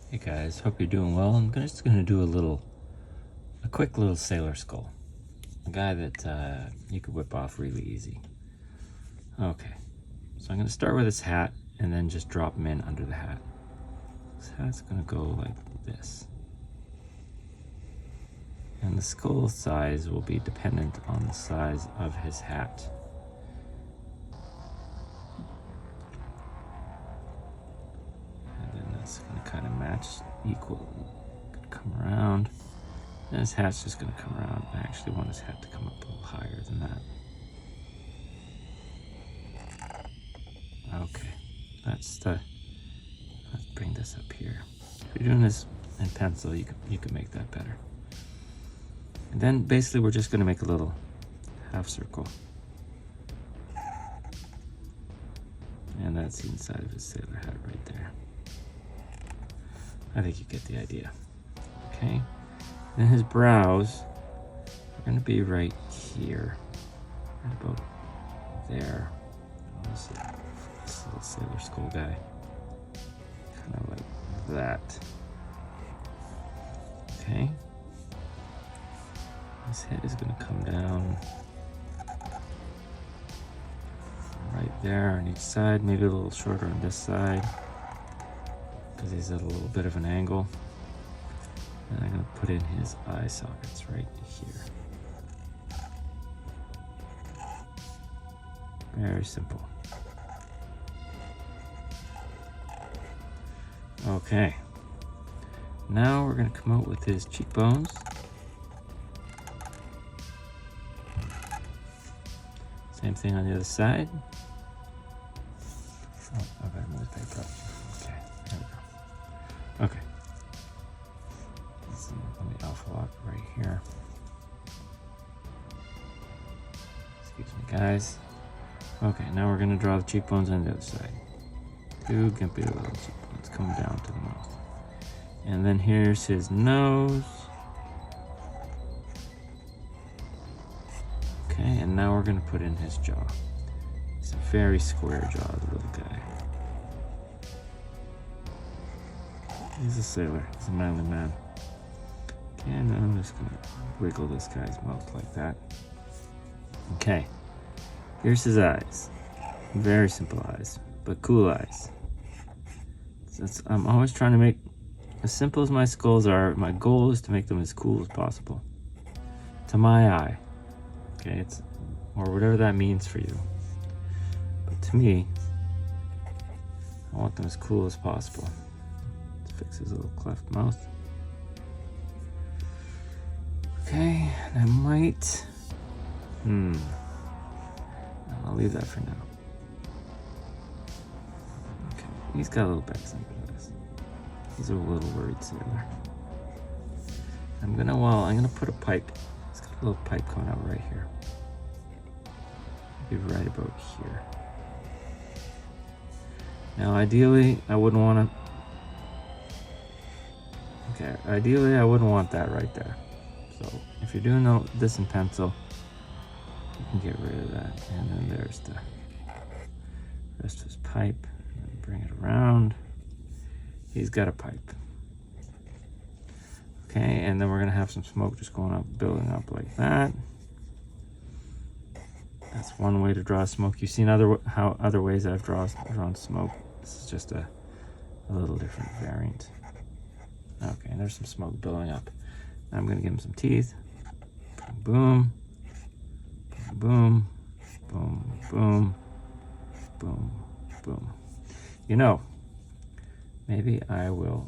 Hey guys, hope you're doing well. I'm just gonna do a quick little sailor skull. A guy that you could whip off really easy. Okay, so I'm gonna start with his hat and then just drop him in under the hat. This hat's gonna go like this. And the skull size will be dependent on the size of his hat. And then that's gonna kind of match equal. Come around. And his hat's just gonna come around. I actually want his hat to come up a little higher than that. Okay, let's bring this up here. If you're doing this in pencil, you can make that better. And then basically we're just gonna make a little half circle. And that's the inside of his sailor hat right there. I think you get the idea. Okay, then his brows are gonna be right here, right about there. This little sailor skull guy, kind of like that. Okay, his head is gonna come down right there on each side, maybe a little shorter on this side because he's at a little bit of an angle. And I'm gonna put in his eye sockets right here. Very simple. Okay, now we're gonna come out with his cheekbones. Same thing on the other side. Oh, I better move the paper up. Okay, there we go. Okay. Let me alpha lock right here. Excuse me, guys. Okay, now we're gonna draw the cheekbones on the other side. Two gimpy little cheekbones coming down to the mouth. And then here's his nose. Okay, and now we're gonna put in his jaw. It's a very square jaw, the little guy. He's a sailor, he's a manly man. Okay, and then I'm just gonna wiggle this guy's mouth like that. Okay, here's his eyes. Very simple eyes, but cool eyes. I'm always trying to make, as simple as my skulls are, my goal is to make them as cool as possible. To my eye. Okay, or whatever that means for you. But to me, I want them as cool as possible. Let's fix his little cleft mouth. Okay, and I might, I'll leave that for now. Okay, he's got a little back center to this. He's a little worried sailor. I'm gonna put a pipe. It's got a little pipe coming out right here. Maybe right about here. Now, ideally, I wouldn't want to. Okay, ideally, I wouldn't want that right there. So, if you're doing this in pencil, you can get rid of that. And then there's the rest of his pipe. And bring it around. He's got a pipe. Okay, and then we're gonna have some smoke just going up, building up like that. That's one way to draw smoke. You've seen how other ways I've drawn smoke. This is just a little different variant. Okay, and there's some smoke building up. Now I'm gonna give him some teeth. Boom, boom, boom, boom, boom, boom. You know, maybe I will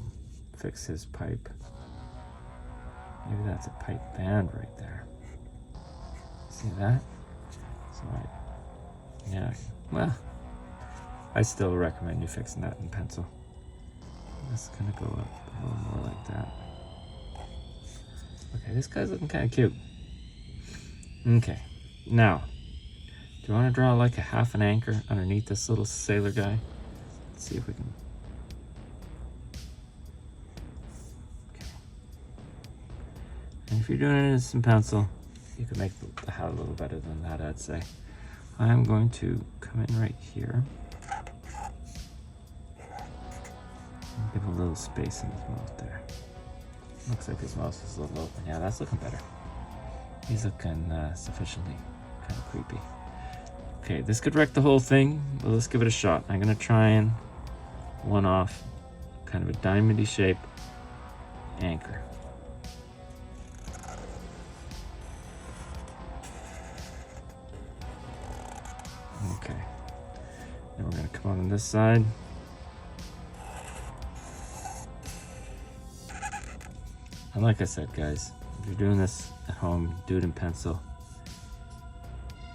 fix his pipe. Maybe that's a pipe band right there. See that? So yeah, well, I still recommend you fixing that in pencil. That's gonna go up a little more like that. Okay, this guy's looking kind of cute. Okay, now, do you want to draw like a half an anchor underneath this little sailor guy? Let's see if we can. Okay. And if you're doing this in pencil, you can make the hat a little better than that, I'd say. I'm going to come in right here. Give a little space in his mouth there. Looks like his mouth is a little open. Yeah, that's looking better. He's looking sufficiently kind of creepy. Okay, this could wreck the whole thing, but let's give it a shot. I'm gonna try and one off kind of a diamondy shape anchor. Okay, then we're gonna come on this side. And like I said, guys, if you're doing this at home, do it in pencil.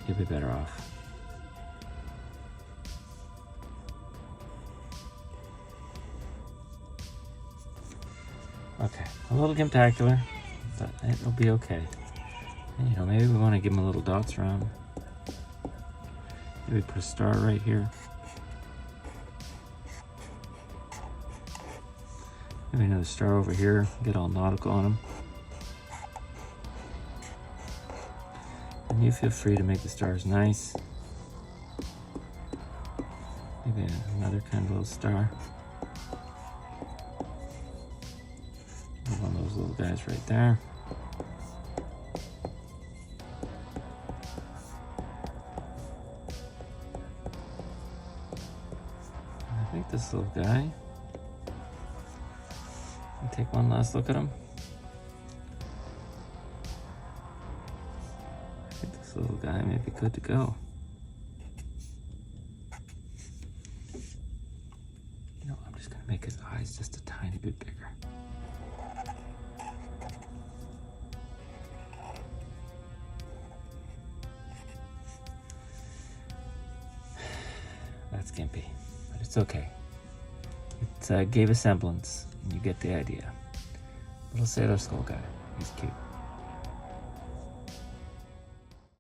You'll be better off. Okay, a little gimptacular, but it'll be okay. And, you know, maybe we want to give him a little dots around. Maybe put a star right here. Maybe another star over here, get all nautical on him. And you feel free to make the stars nice. Maybe another kind of little star. One of those little guys right there. And I think this little guy, I'll take one last look at him. I think this little guy may be good to go. You know, I'm just gonna make his eyes just a tiny bit bigger. That's gimpy, but it's okay. It gave a semblance, and you get the idea. Little sailor skull guy, he's cute.